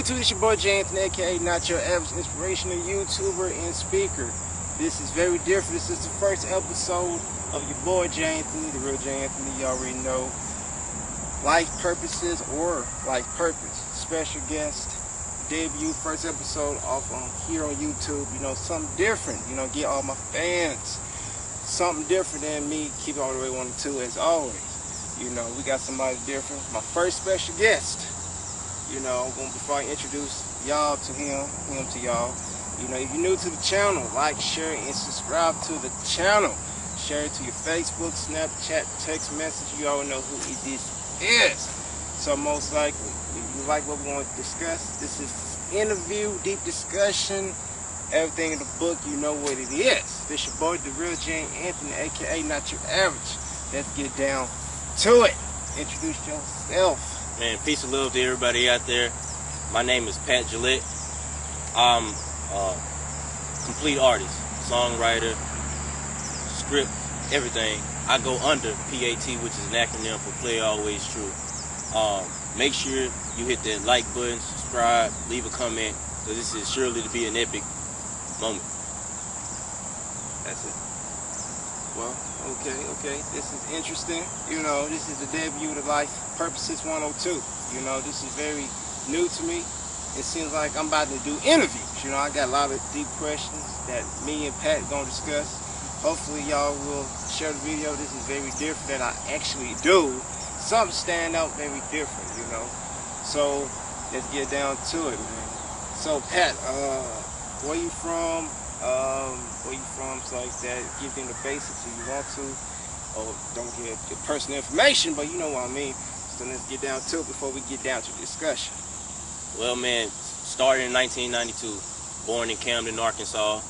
YouTube? It's your boy J Anthony, aka Not Your Average Inspirational YouTuber and Speaker. This is very different. This is the first episode of your boy J Anthony, the real J Anthony. You already know. Life purposes or life purpose. Special guest, debut, first episode off on here on YouTube. You know, something different. You know, get all my fans something different than me. Keep it all the way 1 and 2 as always. You know, we got somebody different. My first special guest. You know, before I introduce y'all to him to y'all, you know, if you're new to the channel, like, share, and subscribe to the channel. Share it to your Facebook, Snapchat, text message. You all know who this is. So most likely, if you like what we want to discuss, this is interview, deep discussion, everything in the book. You know what it is. This your boy, the real J Anthony, aka Not Your Average. Let's get down to it. Introduce yourself. Man, peace and love to everybody out there. My name is Pat Gillette. I'm a complete artist, songwriter, script, everything. I go under P.A.T, which is an acronym for Playa Always True. Make sure you hit that like button, subscribe, leave a comment, because this is surely to be an epic moment. That's it. Well, okay. This is interesting. You know, this is the debut of Life Purposes 102. You know, this is very new to me. It seems like I'm about to do interviews. You know, I got a lot of deep questions that me and Pat gonna discuss. Hopefully y'all will share the video. This is very different that I actually do. Something stand out very different, you know. So let's get down to it, man. So Pat, where you from? Stuff like that. Give them the basics if you want to, or don't give your personal information, but you know what I mean. So let's get down to it before we get down to the discussion. Well, man, started in 1992, born in Camden, Arkansas,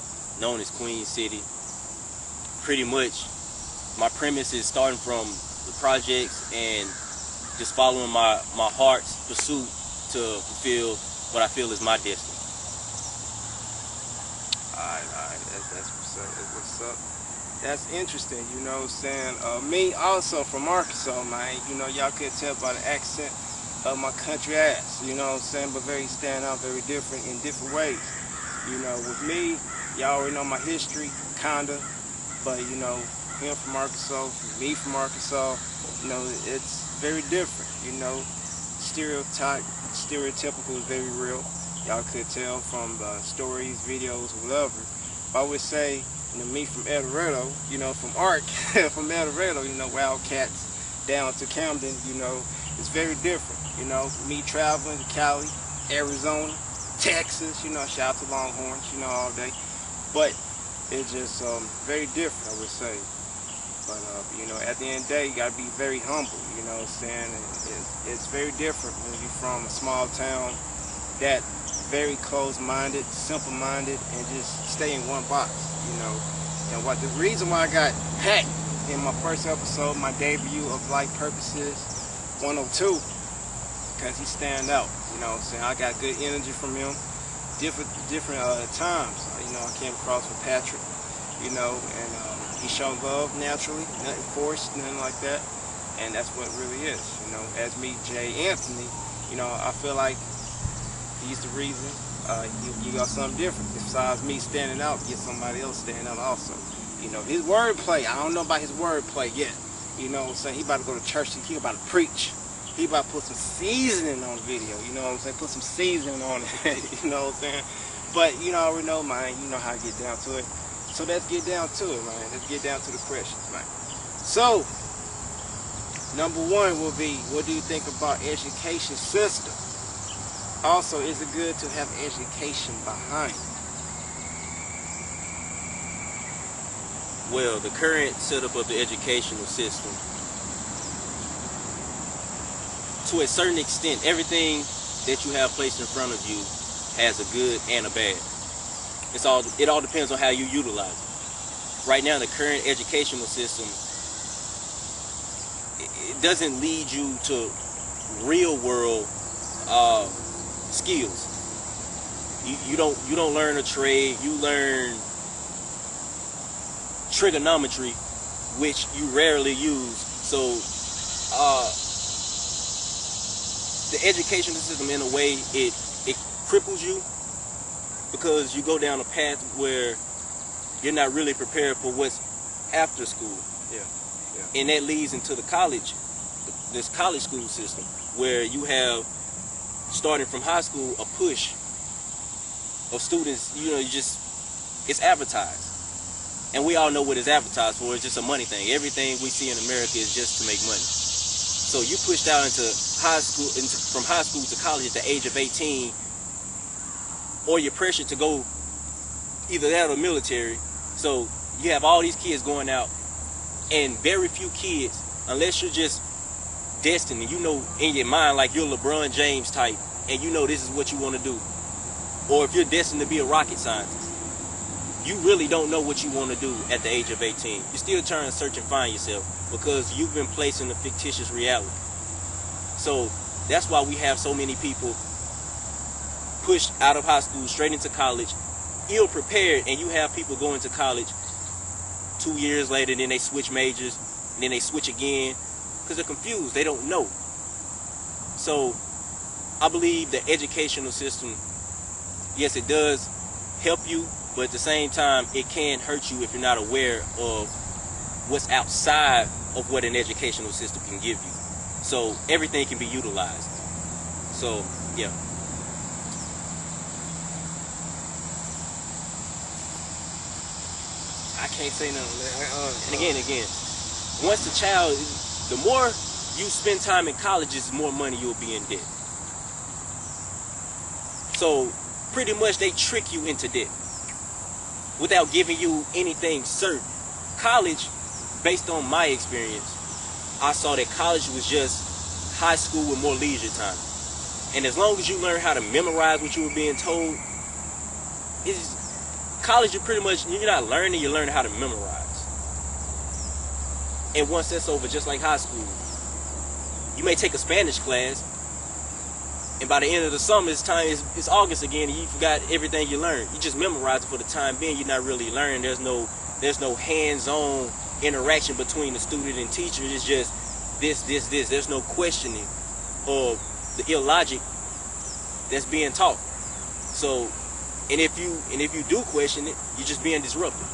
known as Queen City. Pretty much, my premise is starting from the projects and just following my heart's pursuit to fulfill what I feel is my destiny. Alright, that's what's up. That's interesting, you know what I'm saying? Me also from Arkansas, man. You know, y'all could tell by the accent of my country ass, you know what I'm saying? But very stand out, very different in different ways. You know, with me, y'all already know my history, kinda. But, you know, him from Arkansas, me from Arkansas, you know, it's very different, you know. Stereotypical is very real. Y'all could tell from the stories, videos, whatever. But I would say, you know, me from El Dorado, you know, from from El Dorado, you know, Wildcats down to Camden, you know, it's very different. You know, me traveling to Cali, Arizona, Texas, you know, shout out to Longhorns, you know, all day. But it's just very different, I would say. But, you know, at the end of the day, you got to be very humble, you know what I'm saying? It's very different when you're from a small town that very close-minded, simple-minded, and just stay in one box, you know. And the reason why I got Pat in my first episode, my debut of Life Purposes 102, because he stand out, you know what I'm saying? I got good energy from him. Different times, you know, I came across with Patrick, you know, and he showed love naturally, nothing forced, nothing like that, and that's what it really is, you know. As me, J Anthony, you know, I feel like he's the reason you got something different. Besides me standing out, get somebody else standing out also. You know, his wordplay, I don't know about his wordplay yet, you know what I'm saying? He about to go to church, he about to preach. He about to put some seasoning on the video, you know what I'm saying? Put some seasoning on it, you know what I'm saying? But, you know, I already know, man, you know how I get down to it. So let's get down to it, man. Let's get down to the questions, man. So, number one will be, what do you think about education system? Also, is it good to have education behind it? Well, the current setup of the educational system, to a certain extent, everything that you have placed in front of you has a good and a bad. It all depends on how you utilize it. Right now, the current educational system, it doesn't lead you to real world skills. You don't learn a trade. You learn trigonometry, which you rarely use. So the educational system, in a way, it it cripples you because you go down a path where you're not really prepared for what's after school. Yeah. And that leads into the college, this college school system, where you have, starting from high school, a push of students, it's advertised. And we all know what it's advertised for. It's just a money thing. Everything we see in America is just to make money. So you pushed out into high school, from high school to college at the age of 18, or you're pressured to go either that or military. So you have all these kids going out, and very few kids, unless you're just destined, and you know in your mind like you're LeBron James type, and you know this is what you want to do, or if you're destined to be a rocket scientist, you really don't know what you want to do at the age of 18. You're still trying to search and find yourself because you've been placed in a fictitious reality. So that's why we have so many people pushed out of high school straight into college, ill prepared, and you have people going to college 2 years later, then they switch majors, and then they switch again because they're confused. They don't know. So I believe the educational system, yes, it does help you, but at the same time, it can hurt you if you're not aware of what's outside of what an educational system can give you. So everything can be utilized. So, yeah. I can't say nothing. And again, once the child, the more you spend time in college, the more money you'll be in debt. So pretty much they trick you into debt without giving you anything certain. College, based on my experience, I saw that college was just high school with more leisure time. And as long as you learn how to memorize what you were being told, college, you're not learning, you're learning how to memorize. And once that's over, just like high school, you may take a Spanish class, and by the end of the summer, it's August again, and you forgot everything you learned. You just memorize it for the time being. You're not really learning. There's no hands-on interaction between the student and teacher. It's just this. There's no questioning of the illogic that's being taught. So, and if you do question it, you're just being disrupted.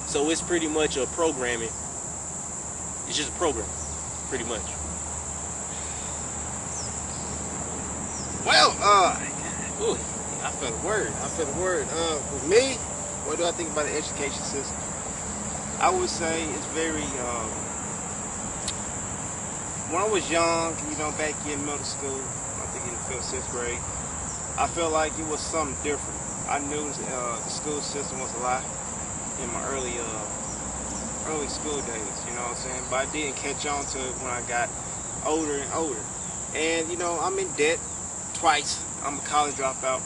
So it's pretty much a programming. It's just a program, pretty much. Well, I feel the word. With me, what do I think about the education system? I would say it's very, when I was young, back in middle school, I think in the 5th, 6th grade, I felt like it was something different. I knew the school system was a lie in my early school days, you know what I'm saying? But I didn't catch on to it when I got older and older. And, I'm in debt twice. I'm a college dropout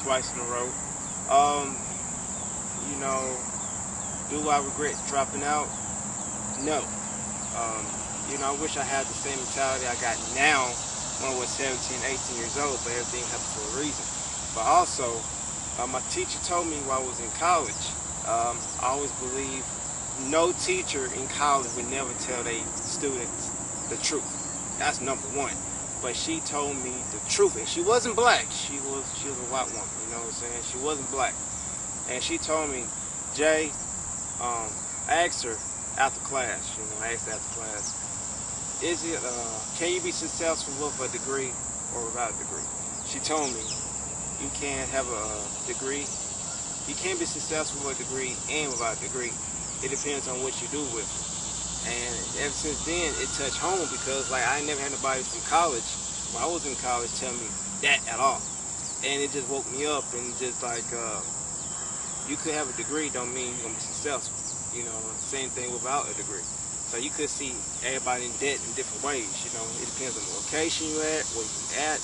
twice in a row. Do I regret dropping out? No. I wish I had the same mentality I got now when I was 17, 18 years old, but everything happened for a reason. But also, my teacher told me while I was in college, I always believe no teacher in college would never tell their students the truth. That's number one. But she told me the truth, and she wasn't black. She was a white woman, you know what I'm saying? She wasn't black. And she told me, Jay, I asked her after class, can you be successful with a degree or without a degree? She told me, you can't have a degree. You can't be successful with a degree and without a degree. It depends on what you do with it. And ever since then, it touched home because, I never had nobody from college, when I was in college, tell me that at all. And it just woke me up, and just you could have a degree, don't mean you're going to be successful. Same thing without a degree. So you could see everybody in debt in different ways. It depends on the location you're at, where you're at,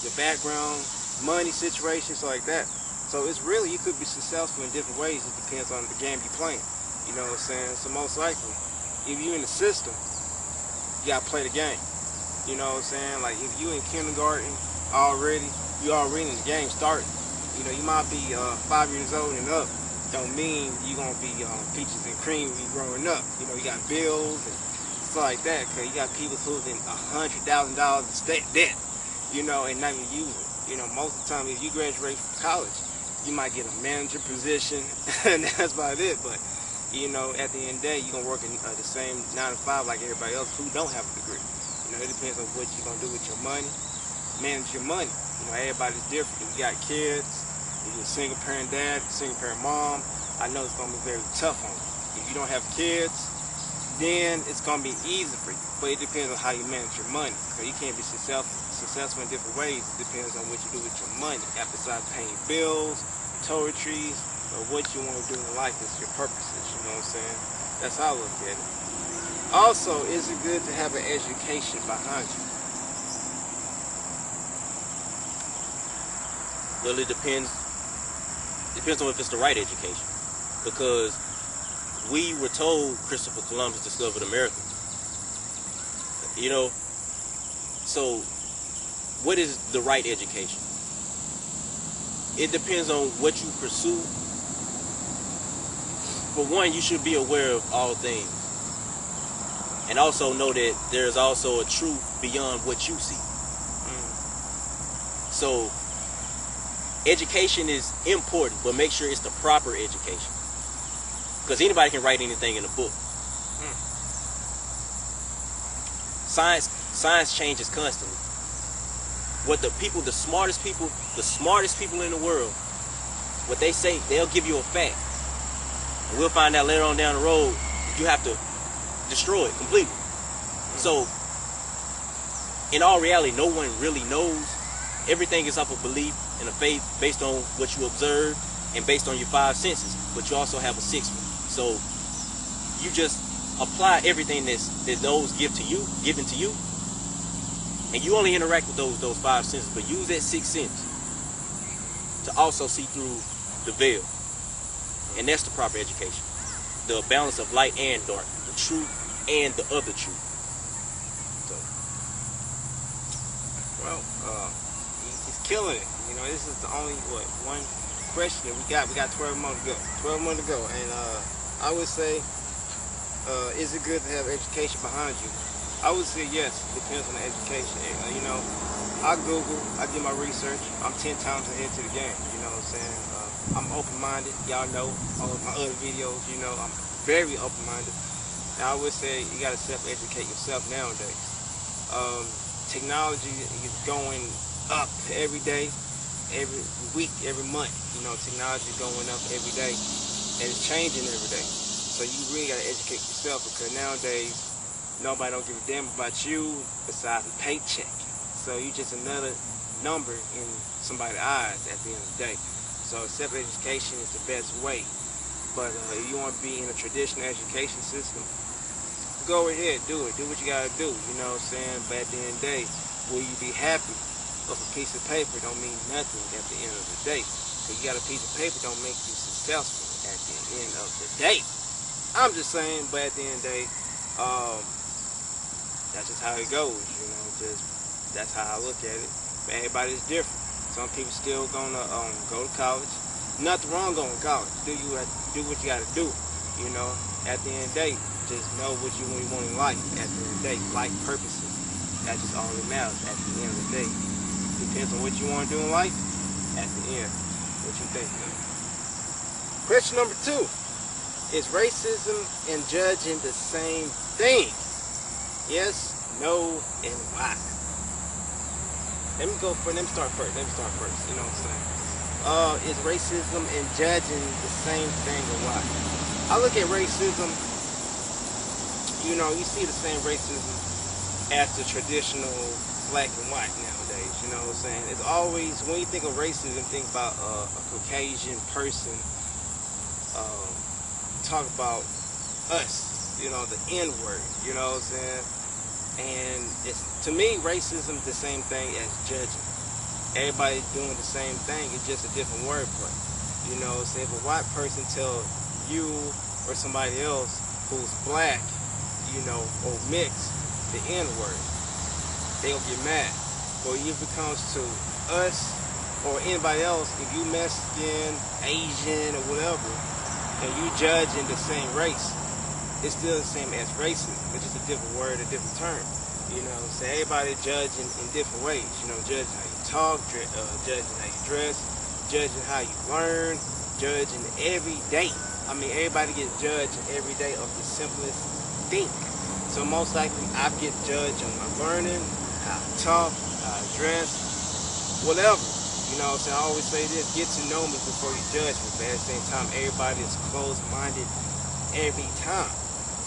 your background, money situation, so like that. So it's really, you could be successful in different ways. It depends on the game you're playing. You know what I'm saying? So most likely, if you're in the system, you gotta play the game. You know what I'm saying? Like if you in kindergarten already, you already in the game starting. You might be 5 years old and up. Don't mean you're gonna be peaches and cream when you're growing up. You got bills and stuff like that. Cause you got people who's in $100,000 in state debt. And not even using it. You know, most of the time, if you graduate from college, you might get a manager position, and that's about it. But you know, at the end of the day, you're gonna work in the same 9 to 5 like everybody else who don't have a degree. You know, it depends on what you're gonna do with your money, manage your money. You know, everybody's different. If you got kids, if you're a single parent dad, single parent mom, I know it's gonna be very tough on you. If you don't have kids, then it's gonna be easy for you. But it depends on how you manage your money. So you can't be successful in different ways. It depends on what you do with your money. Besides paying bills, toiletries, or what you want to do in life is your purposes. You know what I'm saying? That's how I look at it. Also, is it good to have an education behind you? Well, it depends. Depends on if it's the right education, because we were told Christopher Columbus discovered America. You know, so what is the right education? It depends on what you pursue. For one, you should be aware of all things, and also know that there's also a truth beyond what you see. So education is important, but make sure it's the proper education, because anybody can write anything in a book. Science changes constantly. What the smartest people in the world, what they say, they'll give you a fact, and we'll find out later on down the road you have to destroy it completely. So in all reality, no one really knows. Everything is off of belief and a faith based on what you observe and based on your 5 senses, but you also have a 6th one. So you just apply everything that those given to you, and you only interact with those 5 senses, but use that 6th sense to also see through the veil. And that's the proper education. The balance of light and dark, the truth and the other truth. So, well, he's killing it. You know, this is the only one question that we got. We got 12 more to go. 12 more to go, and I would say, is it good to have education behind you? I would say yes. Depends on the education. You know, I Google, I do my research. I'm 10 times ahead to the game. You know what I'm saying? I'm open-minded. Y'all know all of my other videos. You know, I'm very open-minded. And I would say you got to self-educate yourself nowadays. Technology is going up every day, every week, every month. You know, technology is going up every day, and it's changing every day. So you really got to educate yourself, because nowadays nobody don't give a damn about you besides a paycheck. So you just another number in somebody's eyes at the end of the day. So self-education is the best way. But if you want to be in a traditional education system, go ahead, do it. Do what you got to do. You know what I'm saying? But at the end of the day, will you be happy? But a piece of paper don't mean nothing at the end of the day. Because you got a piece of paper don't make you successful at the end of the day. I'm just saying, but at the end of the day, that's just how it goes, you know, that's how I look at it. But everybody's different. Some people still gonna go to college. Nothing wrong going to college. Do what you gotta do, you know. At the end of the day, just know what you really want in life. At the end of the day, life purposes. That's just all that matters at the end of the day. Depends on what you want to do in life. At the end, what you think, man. Question number 2. Is racism and judging the same thing? Yes, no, and why? Let me start first. You know what I'm saying? Is racism and judging the same thing, or why? I look at racism, you know, you see the same racism as the traditional black and white nowadays, you know what I'm saying? It's always, when you think of racism, think about a Caucasian person, talk about us, you know, the N-word, you know what I'm saying? And it's, to me, racism is the same thing as judging. Everybody's doing the same thing, it's just a different wordplay. You know, say if a white person tells you or somebody else who's black, you know, or mixed, the N-word, they'll get mad. But if it comes to us or anybody else, if you Mexican, Asian, or whatever, and you judging the same race, it's still the same as racism. It's just a different word, a different term. You know, so everybody judging in different ways. You know, judging how you talk, judging how you dress, judging how you learn, judging every day. I mean, everybody gets judged every day of the simplest thing. So most likely, I get judged on my learning, how I talk, how I dress, whatever. You know what I'm saying? I always say this, get to know me before you judge me. But at the same time, everybody is closed-minded every time.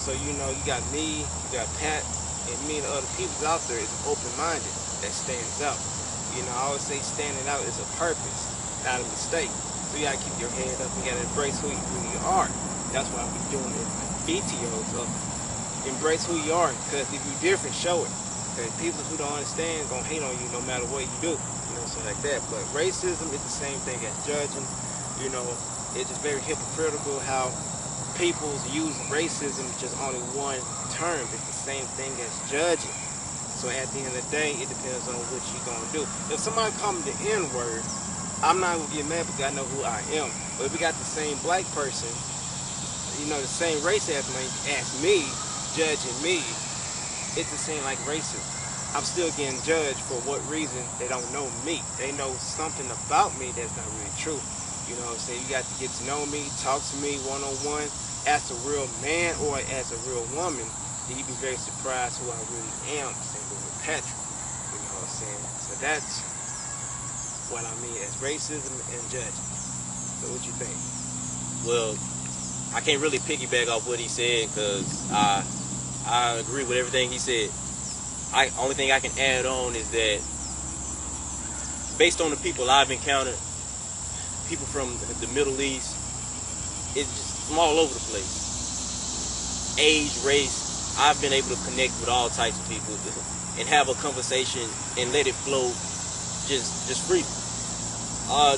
So, you know, you got me, you got Pat, and me and other people out there is open-minded that stands out. You know, I always say standing out is a purpose, not a mistake. So you gotta keep your head up, you gotta embrace who you really are. That's what I'll be doing in my videos of embrace who you are, because if you're different, show it. Because people who don't understand gonna hate on you no matter what you do. You know, something like that. But racism is the same thing as judging. You know, it's just very hypocritical how people use racism just only one term. It's the same thing as judging. So at the end of the day, it depends on what you're gonna do. If somebody call me the N-word, I'm not gonna get mad because I know who I am. But if we got the same black person, you know, the same race as me, judging me, it's the same like racism. I'm still getting judged for what reason. They don't know me. They know something about me that's not really true. You know what I'm saying? You got to get to know me, talk to me one-on-one, as a real man or as a real woman, then you'd be very surprised who I really am, same with Patrick. You know what I'm saying? So that's what I mean as racism and judging. So what you think? Well, I can't really piggyback off what he said because I agree with everything he said. Only thing I can add on is that based on the people I've encountered, people from the Middle East, it's just from all over the place. Age, race, I've been able to connect with all types of people and have a conversation and let it flow just freely.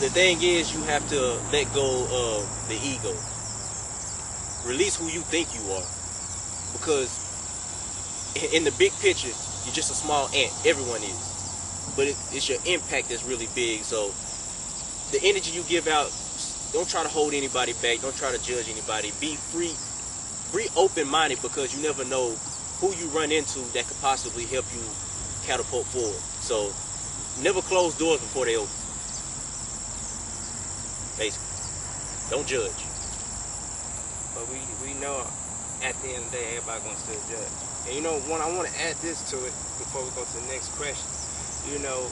The thing is, you have to let go of the ego. Release who you think you are. Because in the big picture, you're just a small ant. Everyone is. But it's your impact that's really big. So the energy you give out, don't try to hold anybody back. Don't try to judge anybody. Be free. Be open-minded, because you never know who you run into that could possibly help you catapult forward. So never close doors before they open. Basically. Don't judge. But we know at the end of the day, everybody gonna still judge. And you know, I want to add this to it before we go to the next question. You know,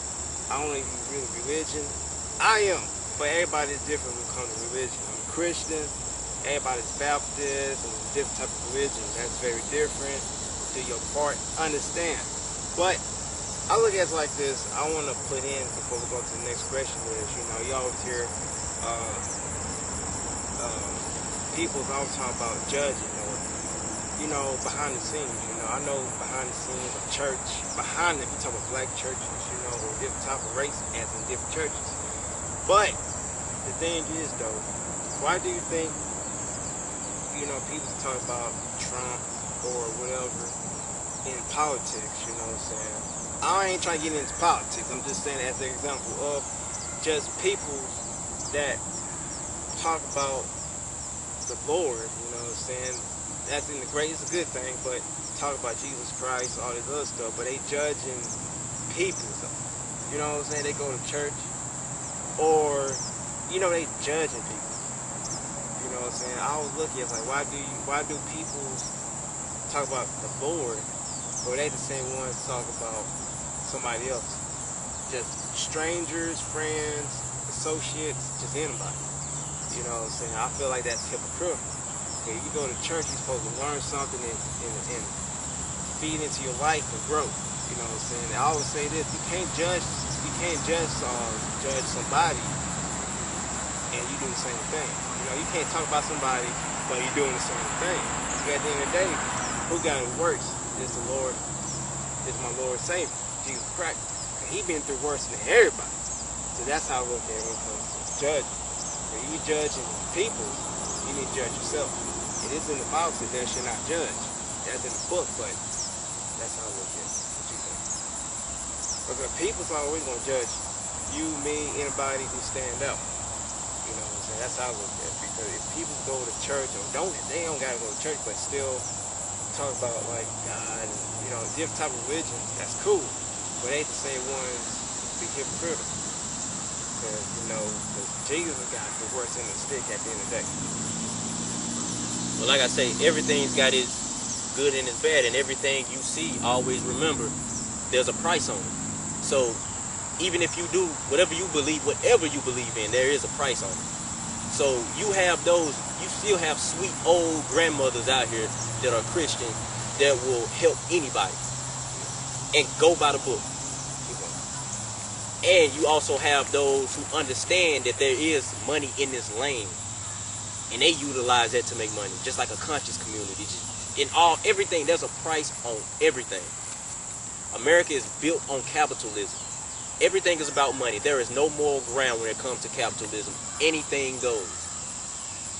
I don't even really religion. I am, but everybody's different when it comes to religion. I'm a Christian. Everybody's Baptist and different type of religion. That's very different. Do your part, understand. But I look at it like this. I want to put in before we go to the next question is, you know, you always hear people's always talking about judging, or you know, behind the scenes. You know, I know behind the scenes of church, behind if you talk about black churches, you know, or different type of race as in different churches. But the thing is, though, why do you think, you know, people talk about Trump or whatever in politics? You know what I'm saying? I ain't trying to get into politics. I'm just saying as an example of just people that talk about the Lord. You know what I'm saying? That's in the great. It's a good thing, but talk about Jesus Christ, all this other stuff. But they judging people. So, you know what I'm saying? They go to church, or you know, they judging people. You know what I'm saying? I was looking at like, why do people talk about the Lord, but they the same ones talk about somebody else? Just strangers, friends, associates, just anybody. You know what I'm saying? I feel like that's hypocritical. Okay, you go to church, you're supposed to learn something and feed into your life and grow. You know what I'm saying? I always say this: you can't just judge somebody and you do the same thing. You know, you can't talk about somebody but you're doing the same thing. At the end of the day, who got it worse? Is the Lord? Is my Lord Savior, Jesus Christ? He been through worse than everybody. So that's how I look at it when it comes to judging. When you judging people, you need to judge yourself. It is in the Bible that there should not judge. That's in the book, but that's how I look at it. What you think? Because people's always going to judge you, me, anybody who stand out. You know what I'm saying? That's how I look at it. Because if people go to church, or they don't got to go to church, but still talk about like God and, you know, different type of religion, that's cool. But they ain't the same ones be hypocritical. Because, you know, Jesus got the worst end of the stick at the end of the day. Well, like I say, everything's got its good and its bad, and everything you see, always remember, there's a price on it. So, even if you do whatever you believe in, there is a price on it. So, you still have sweet old grandmothers out here that are Christian that will help anybody and go by the book. And you also have those who understand that there is money in this lane, and they utilize that to make money, just like a conscious community. Everything, there's a price on everything. America is built on capitalism. Everything is about money. There is no moral ground when it comes to capitalism. Anything goes.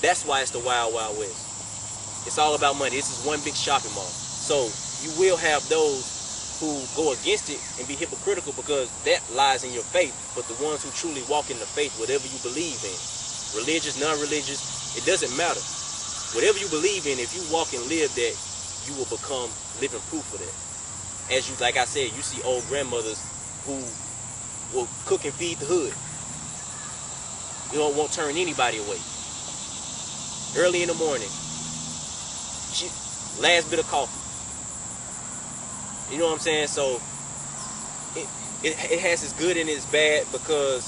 That's why it's the Wild Wild West. It's all about money. This is one big shopping mall. So you will have those who go against it and be hypocritical because that lies in your faith. But the ones who truly walk in the faith, whatever you believe in, religious, non-religious, it doesn't matter. Whatever you believe in, if you walk and live that, you will become living proof of that. As you, like I said, you see old grandmothers who will cook and feed the hood. You know, won't turn anybody away. Early in the morning, last bit of coffee. You know what I'm saying? So it has its good and its bad, because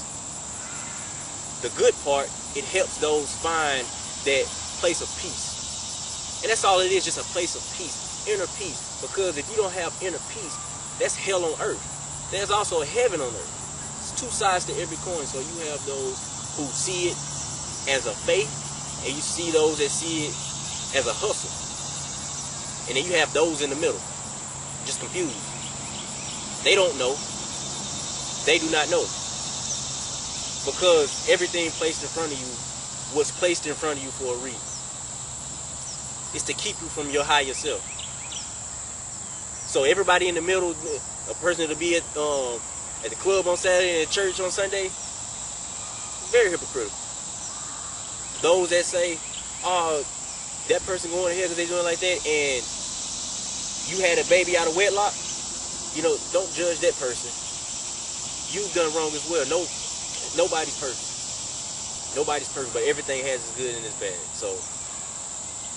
the good part, it helps those find that place of peace. And that's all it is, just a place of peace, inner peace. Because if you don't have inner peace, that's hell on earth. There's also a heaven on earth. It's two sides to every coin. So you have those who see it as a faith, and you see those that see it as a hustle. And then you have those in the middle, just confused. They don't know. They do not know. Because everything placed in front of you was placed in front of you for a reason. It's to keep you from your higher self. So everybody in the middle, a person to be at the club on Saturday and at church on Sunday, very hypocritical. Those that say, oh, that person going to hell because they doing like that, and you had a baby out of wedlock, you know, don't judge that person. You've done wrong as well. Nobody's perfect. Nobody's perfect, but everything has its good and its bad. So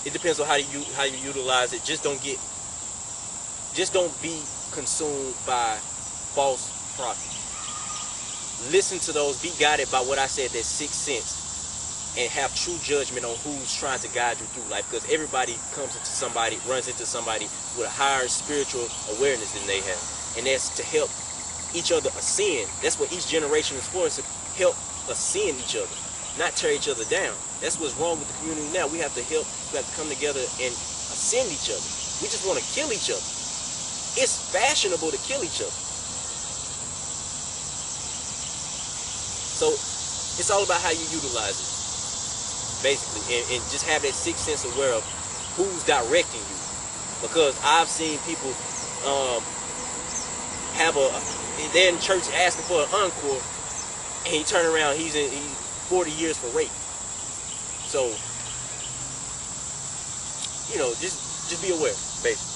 it depends on how you utilize it. Just don't be consumed by false prophets. Listen to those. Be guided by what I said, that sixth sense, and have true judgment on who's trying to guide you through life. Because everybody runs into somebody with a higher spiritual awareness than they have, and that's to help each other ascend. That's what each generation is for, is to help ascend each other, not tear each other down. That's what's wrong with the community now. We have to come together and ascend each other. We just want to kill each other. It's fashionable to kill each other. So it's all about how you utilize it, basically, and just have that sixth sense aware of who's directing you. Because I've seen people they're in church asking for an encore, and he turn around, he's 40 years for rape. So, you know, just be aware, basically.